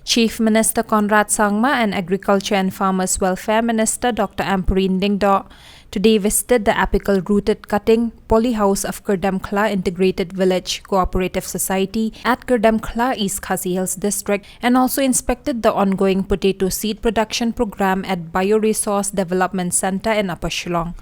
Chief Minister Conrad Sangma and Agriculture and Farmers Welfare Minister Dr. Ampareen Dingdaw today visited the apical rooted cutting polyhouse of Kirdemkhla Integrated Village Cooperative Society at Kirdemkhla, East Khasi Hills District, and also inspected the ongoing potato seed production program at Bioresource Development Center in Upper Shillong.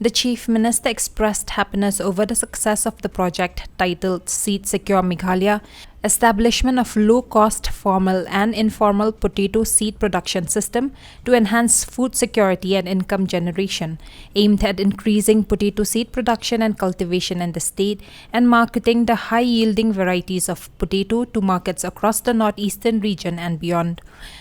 The Chief Minister expressed happiness over the success of the project titled Seed Secure Meghalaya, establishment of low-cost formal and informal potato seed production system to enhance food security and income generation, aimed at increasing potato seed production and cultivation in the state and marketing the high-yielding varieties of potato to markets across the northeastern region and beyond.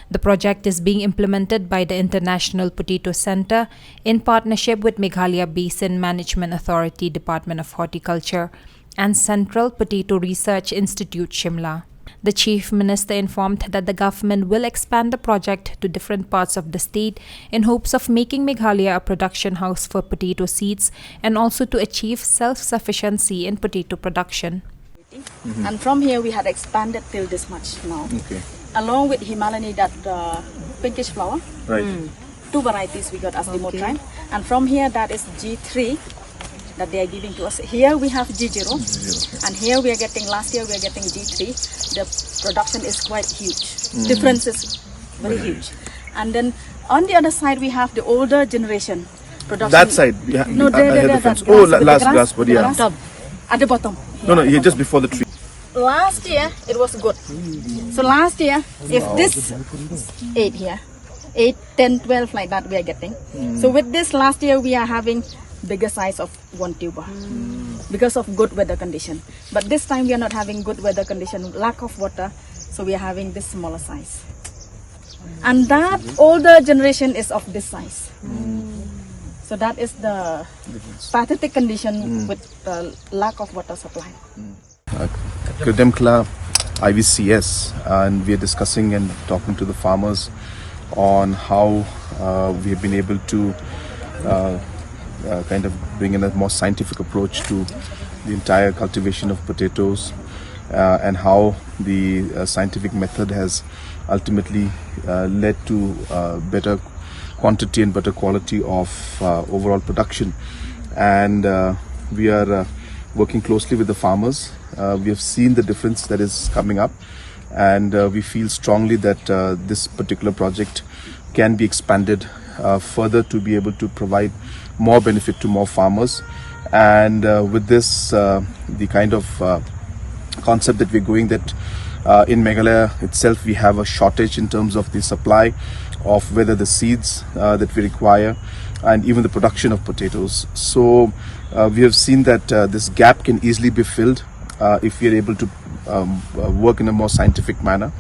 The project is being implemented by the International Potato Center in partnership with Meghalaya Basin Management Authority, Department of Horticulture, and Central Potato Research Institute, Shimla. The Chief Minister informed that the government will expand the project to different parts of the state in hopes of making Meghalaya a production house for potato seeds and also to achieve self-sufficiency in potato production. And from here we had expanded till this much now. Okay. Along with Himalayan, that pinkish flower. Right. Two varieties we got as demo trial. And from here that is G3 that they are giving to us. Here we have G0. And here we are getting, last year we are getting G3. The production is quite huge. Difference is very huge. And then on the other side we have the older generation production. That side? Yeah, No, the oh, last grass, but yeah. At the bottom. No, here just before the tree. Last year it was good. So last year, if this 8 here, 8, 10, 12 like that we are getting. So with this last year we are having bigger size of one tuber because of good weather condition. But this time we are not having good weather condition, lack of water, so we are having this smaller size. And that older generation is of this size. So that is the pathetic condition with the lack of water supply. Kirdemkhla IVCS, and we are discussing and talking to the farmers on how we have been able to kind of bring in a more scientific approach to the entire cultivation of potatoes and how the scientific method has ultimately led to better quantity and better quality of overall production. And we are working closely with the farmers. We have seen the difference that is coming up, and we feel strongly that this particular project can be expanded further to be able to provide more benefit to more farmers. And with this, the kind of concept that we're going, that in Meghalaya itself we have a shortage in terms of the supply of whether the seeds that we require and even the production of potatoes. So we have seen that this gap can easily be filled if we are able to work in a more scientific manner.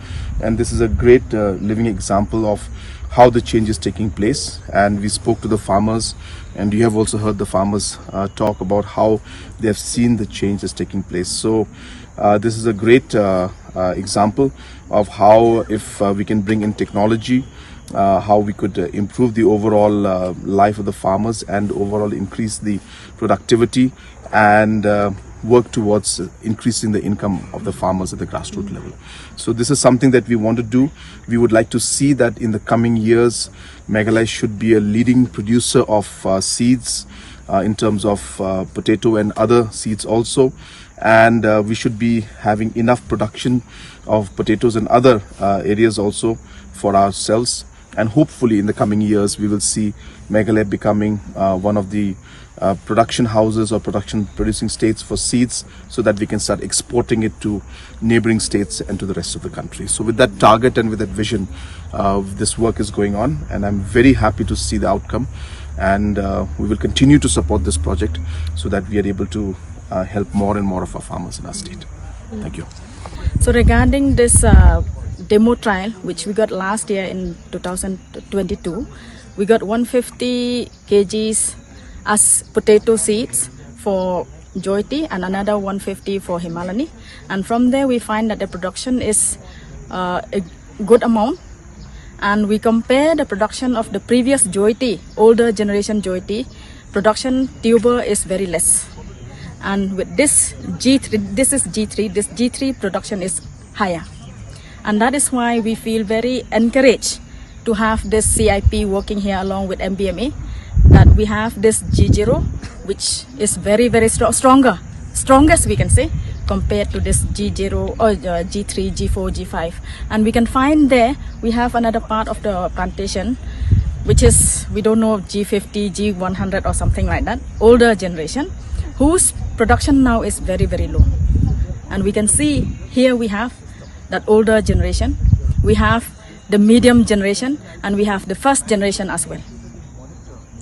And this is a great living example of how the change is taking place. And we spoke to the farmers, and you have also heard the farmers talk about how they have seen the change that's taking place. So this is a great example of how, if we can bring in technology, how we could improve the overall life of the farmers and overall increase the productivity and work towards increasing the income of the farmers at the grassroots level. So this is something that we want to do. We would like to see that in the coming years, Meghalaya should be a leading producer of seeds in terms of potato and other seeds also. And we should be having enough production of potatoes and other areas also for ourselves. And hopefully in the coming years, we will see Meghalaya becoming one of the production houses or producing states for seeds, so that we can start exporting it to neighboring states and to the rest of the country. So with that target and with that vision, this work is going on, and I'm very happy to see the outcome. And we will continue to support this project so that we are able to help more and more of our farmers in our state. Thank you. So regarding this demo trial, which we got last year in 2022, we got 150 kgs as potato seeds for Jyoti and another 150 for Himalayan. And from there we find that the production is a good amount. And we compare the production of the previous Jyoti, older generation Jyoti, production tuber is very less. And with this G3, this is G3, this G3 production is higher. And that is why we feel very encouraged to have this CIP working here along with MBMA, that we have this G0, which is very, very strongest we can say, compared to this G0 or G3, G4, G5. And we can find there, we have another part of the plantation, which is, we don't know, G50, G100 or something like that, older generation, whose production now is very, very low. And we can see here we have that older generation, we have the medium generation, and we have the first generation as well.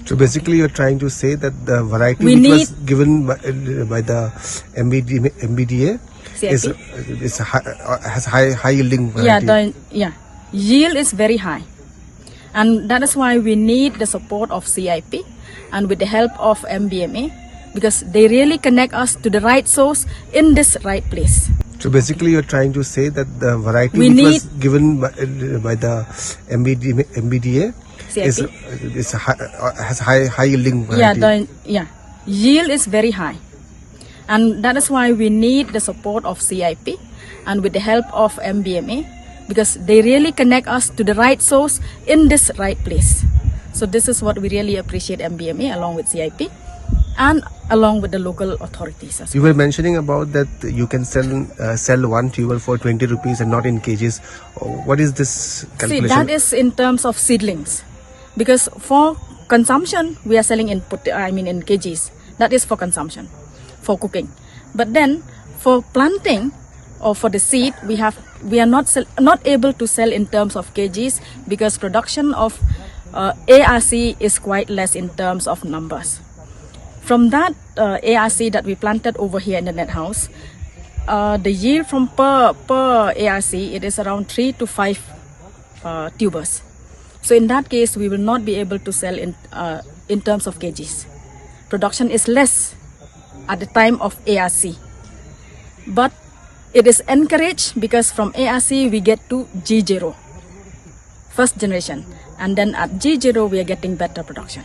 So basically you're trying to say that the variety which was given by the MBDA has high yielding variety. Yield is very high. And that is why we need the support of CIP and with the help of MBMA, because they really connect us to the right source in this right place. So basically you're trying to say that the variety which was given by the MBDA has high yielding variety. Yield is very high. And that is why we need the support of CIP and with the help of MBMA, because they really connect us to the right source in this right place. So this is what we really appreciate MBMA along with CIP and along with the local authorities as well. You were mentioning about that you can sell one tuber for 20 rupees and not in kgs. What is this calculation? See, that is in terms of seedlings, because for consumption we are selling in kgs. That is for consumption, for cooking. But then for planting or for the seed, we are not able to sell in terms of kgs, because production of ARC is quite less in terms of numbers. From that ARC that we planted over here in the net house, the yield from per ARC, it is around 3 to 5 tubers. So in that case, we will not be able to sell in terms of kgs. Production is less at the time of ARC. But it is encouraged, because from ARC we get to G0, first generation. And then at G0 we are getting better production.